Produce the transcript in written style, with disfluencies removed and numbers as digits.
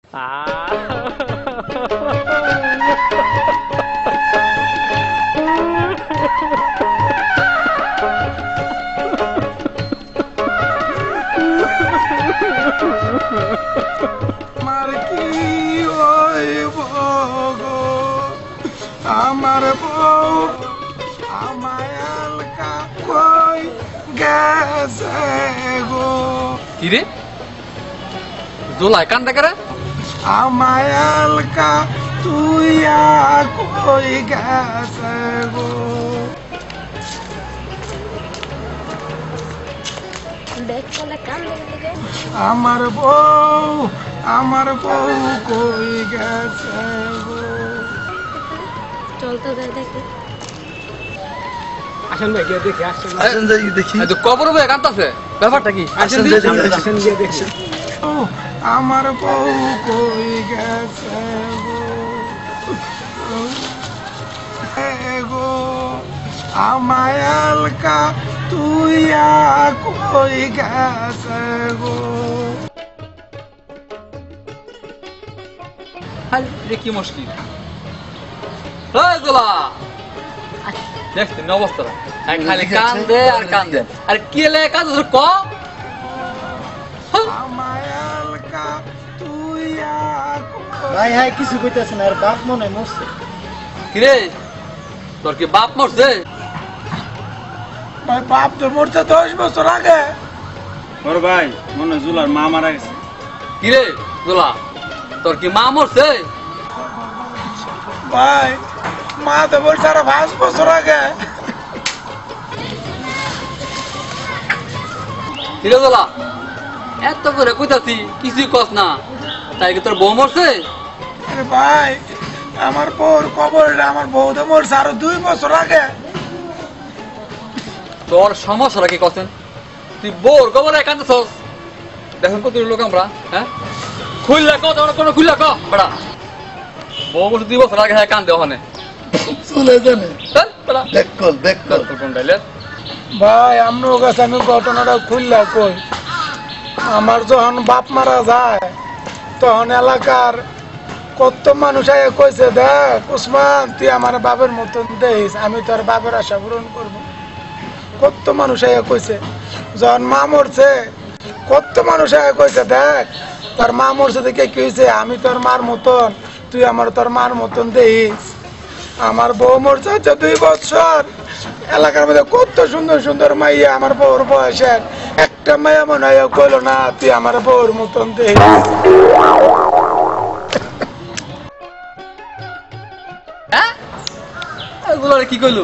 আমার কি আমার বউ আমায় কই গেছে গো। কিরে জোলাই কান্দা করে আমায় তুই কই গেছে গো। আমার বউ কই গেছে গো। চল তো দেখি। আসেন ভাই গিয়ে দেখি। আসেন দেখি। কবর ভাই কান্দাছে ব্যাপারটা কি? আসেন গিয়ে দেখি। আমার বউ কই গেছে গো। আমায় তুই কই গেছে গো। কি মুশকিল দেখছেন অবস্থা খালি কান্দে আর কান্দে আর কি লেখা ক ভাই হাই কিছু কইতাছে না আর বাপ মনে মরছে। কিরে তোর কি বাপ মরছে? ভাই বাপ তো মরছে 10 বছর আগে। ওর ভাই মনে জুলার মা মারা গেছে। কিরে জোলা তোর কি মা মরছে? ভাই মা তো মরছে আর 5 বছর আগে। কিরে জোলা এত করে কইতাছি কিছুই কস না, তাই কি তোর বউ মরছে? আরে ভাই আমার বউর কবরটা আমার বউ তো মরছে আরো 2 বছর আগে। তোর সমস্যাটা কি কছেন? তুই বউর কবরে কান্দছস দেখুন কত লোক আমরা, হ্যাঁ খুললা কো তোর কোনো খুললা কো বড়া বউ মরছে 2 বছর আগে হ্যাঁ কান্দে ওখানে চলে জানে চল বড়া দেখকল কোন ডাইলে ভাই আমরাও কাছে আমি ঘটনাটা খুললা কই। আমার যখন বাপ মারা যায় তখন এলাকার কত মানুষ আগে কইছে দেখ উসমান তুই আমার বাপের মতন দেখিস, আমি তোর বাপের আশা পূরণ করবো। কত মানুষ আগে কইছে। যখন মা মরছে কত মানুষ আগে কইছে দেখ তোর মা মরছে দেখে কি হয়েছে, আমি তোর মার মতন তুই আমার তোর মার মতন দেখিস। আমার বউ মরছে 2 বছর। এলাকার মধ্যে কত সুন্দর সুন্দর মাইয়া আমার বউর বয়সের একটা মাইয়া মনে হয় কইলো না তুই আমার বউর মতন দেখিস। হ্যাঁ কি কইলো?